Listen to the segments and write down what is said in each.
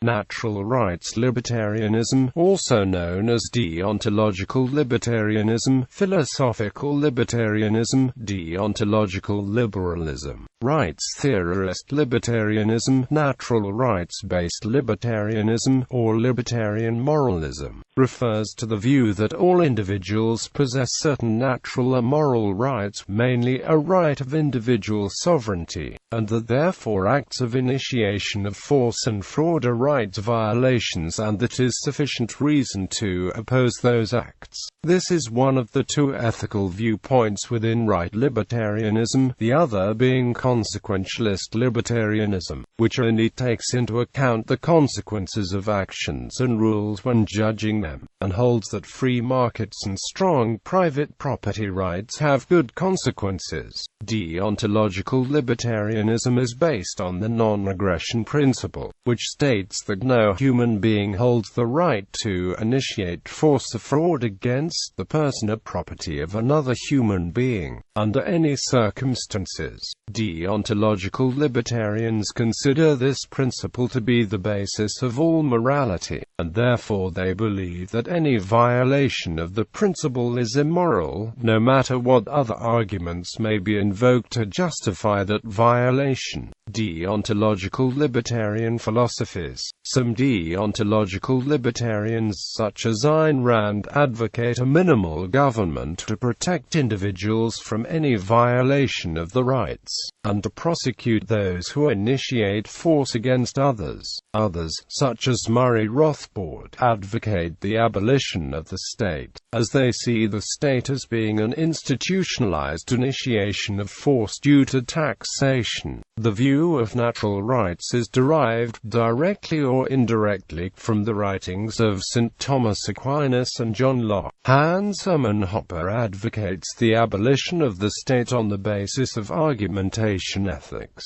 Natural rights libertarianism, also known as deontological libertarianism, philosophical libertarianism, deontological liberalism, rights-theorist libertarianism, natural rights-based libertarianism, or libertarian moralism, refers to the view that all individuals possess certain natural or moral rights, mainly a right of individual sovereignty, and that therefore acts of initiation of force and fraud are rights violations, and that is sufficient reason to oppose those acts. This is one of the two ethical viewpoints within right libertarianism, the other being consequentialist libertarianism, which only takes into account the consequences of actions and rules when judging them, and holds that free markets and strong private property rights have good consequences. Deontological libertarianism is based on the non-aggression principle, which states that no human being holds the right to initiate force or fraud against the person or property of another human being, under any circumstances. Deontological libertarians consider this principle to be the basis of all morality, and therefore they believe that any violation of the principle is immoral, no matter what other arguments may be invoked to justify that violation. Deontological libertarian philosophies. Some deontological libertarians such as Ayn Rand advocate a minimal government to protect individuals from any violation of the rights, and to prosecute those who initiate force against others. Others, such as Murray Rothbard, advocate the abolition of the state, as they see the state as being an institutionalized initiation of force due to taxation. The view of natural rights is derived, directly or indirectly, from the writings of St. Thomas Aquinas and John Locke. Hans Hermann Hoppe advocates the abolition of the state on the basis of argumentation ethics.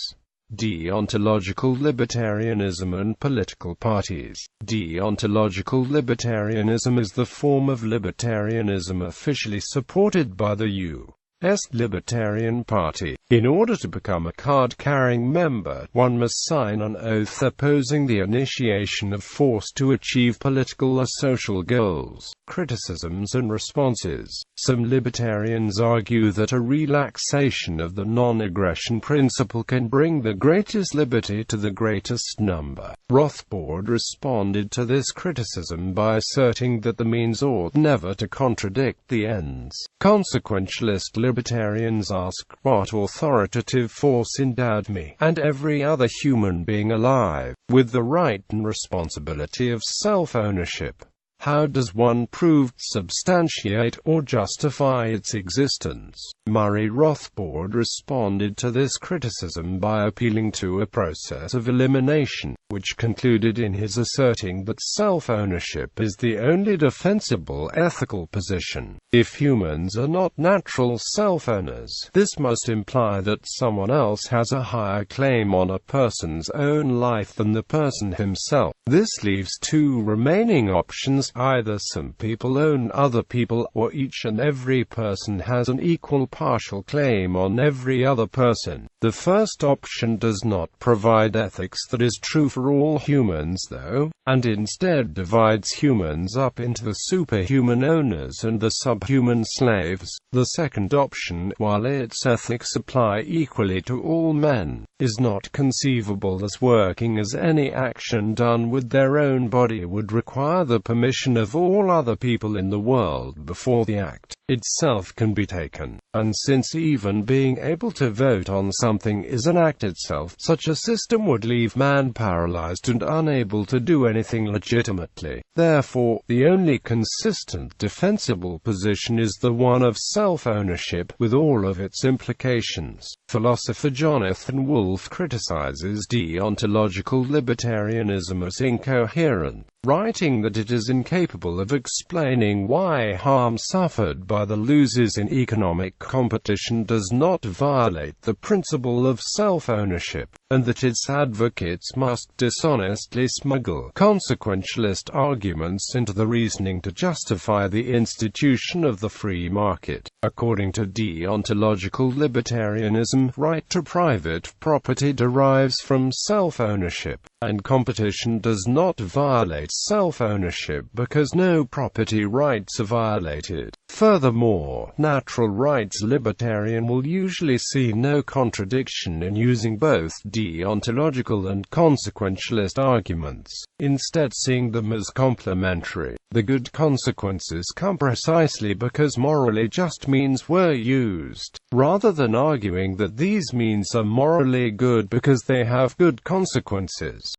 Deontological libertarianism and political parties. Deontological libertarianism is the form of libertarianism officially supported by the U.S. Libertarian Party. In order to become a card-carrying member, one must sign an oath opposing the initiation of force to achieve political or social goals. Criticisms and responses. Some libertarians argue that a relaxation of the non-aggression principle can bring the greatest liberty to the greatest number. Rothbard responded to this criticism by asserting that the means ought never to contradict the ends. Consequentialist libertarians ask, what authoritative force endowed me, and every other human being alive, with the right and responsibility of self-ownership? How does one prove, substantiate, or justify its existence? Murray Rothbard responded to this criticism by appealing to a process of elimination, which concluded in his asserting that self-ownership is the only defensible ethical position. If humans are not natural self-owners, this must imply that someone else has a higher claim on a person's own life than the person himself. This leaves two remaining options: either some people own other people, or each and every person has an equal partial claim on every other person. The first option does not provide ethics that is true for all humans though, and instead divides humans up into the superhuman owners and the subhuman slaves. The second option, while its ethics apply equally to all men, is not conceivable as working, as any action done with their own body would require the permission of all other people in the world before the act itself can be taken. And since even being able to vote on something is an act itself, such a system would leave man paralyzed and unable to do anything legitimately. Therefore, the only consistent defensible position is the one of self-ownership, with all of its implications. Philosopher Jonathan Wolff criticizes deontological libertarianism as incoherent, writing that it is incapable of explaining why harm suffered by the losers in economic competition does not violate the principle of self-ownership, and that its advocates must dishonestly smuggle consequentialist arguments into the reasoning to justify the institution of the free market. According to deontological libertarianism, right to private property derives from self-ownership, and competition does not violate self-ownership because no property rights are violated. Furthermore, natural rights libertarian will usually see no contradiction in using both deontological and consequentialist arguments, instead seeing them as complementary. The good consequences come precisely because morally just means were used, rather than arguing that these means are morally good because they have good consequences.